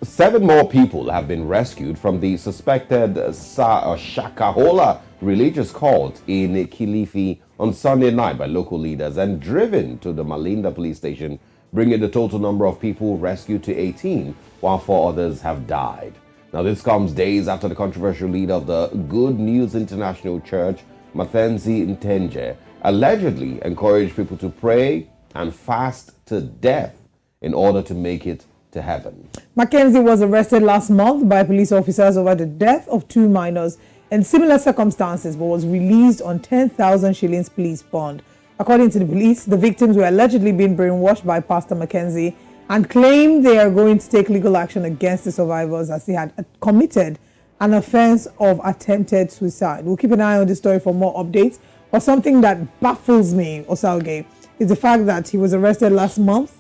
7 more people have been rescued from the suspected Shakahola religious cult in Kilifi on Sunday night by local leaders and driven to the Malindi Police Station, bringing the total number of people rescued to 18, while 4 others have died. Now, this comes days after the controversial leader of the Good News International Church, Makenzie Nthenge, allegedly encouraged people to pray and fast to death in order to make it to heaven. Makenzie was arrested last month by police officers over the death of 2 minors in similar circumstances, but was released on 10,000 shillings police bond. According to the police, the victims were allegedly being brainwashed by Pastor Makenzie and claimed they are going to take legal action against the survivors as they had committed an offense of attempted suicide. We'll keep an eye on this story for more updates. But something that baffles me, Osalge, is the fact that he was arrested last month,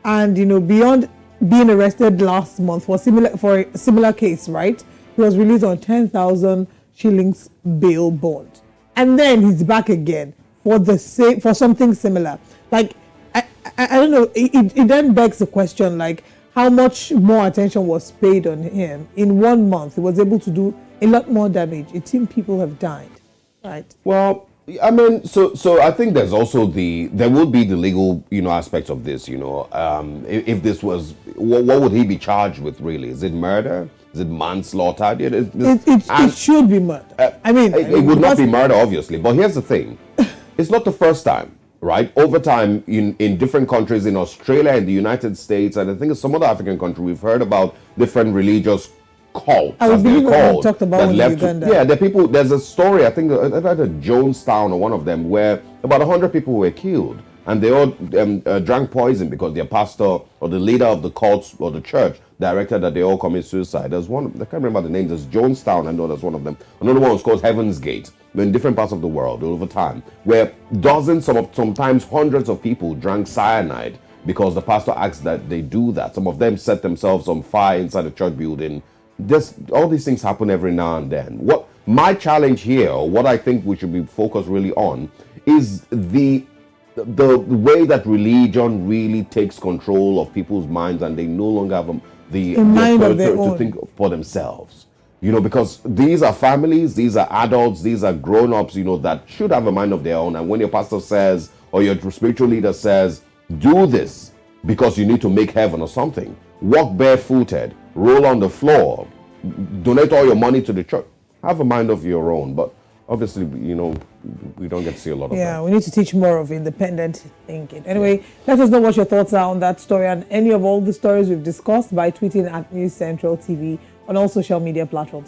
and beyond being arrested last month for a similar case, right? He was released on 10,000 shillings bail bond, and then he's back again for something similar. Like I don't know. It then begs the question, like, how much more attention was paid on him in 1 month? He was able to do a lot more damage. It seems people have died, right? Well, I mean, so I think there's also there will be the legal, aspects of this. If this was, what would he be charged with? Really, is it murder? Is it manslaughter? It should be murder. It would not be murder, obviously. But here's the thing: it's not the first time, right? Over time, in different countries, in Australia, in the United States, and I think in some other African country, we've heard about different religious cults, as they're called, talked about Uganda. There's a story, I think, at Jonestown or one of them, where about 100 people were killed, and they all drank poison because their pastor or the leader of the cult or the church directed that they all commit suicide. There's one, I can't remember the name. There's Jonestown, I know that's one of them. Another one was called Heaven's Gate, in different parts of the world over time, where dozens, sometimes hundreds of people drank cyanide because the pastor asked that they do that. Some of them set themselves on fire inside the church building. All these things happen every now and then. What my challenge here, or what I think we should be focused really on, is the way that religion really takes control of people's minds, and they no longer have the mind of their to think for themselves. Because these are families, these are adults, these are grown-ups, that should have a mind of their own. And when your pastor says, or your spiritual leader says, do this because you need to make heaven or something, walk barefooted, roll on the floor, donate all your money to the church, have a mind of your own. But obviously, we don't get to see a lot of that. Yeah, we need to teach more of independent thinking. Anyway, let us know what your thoughts are on that story and any of all the stories we've discussed by tweeting at News Central TV on all social media platforms.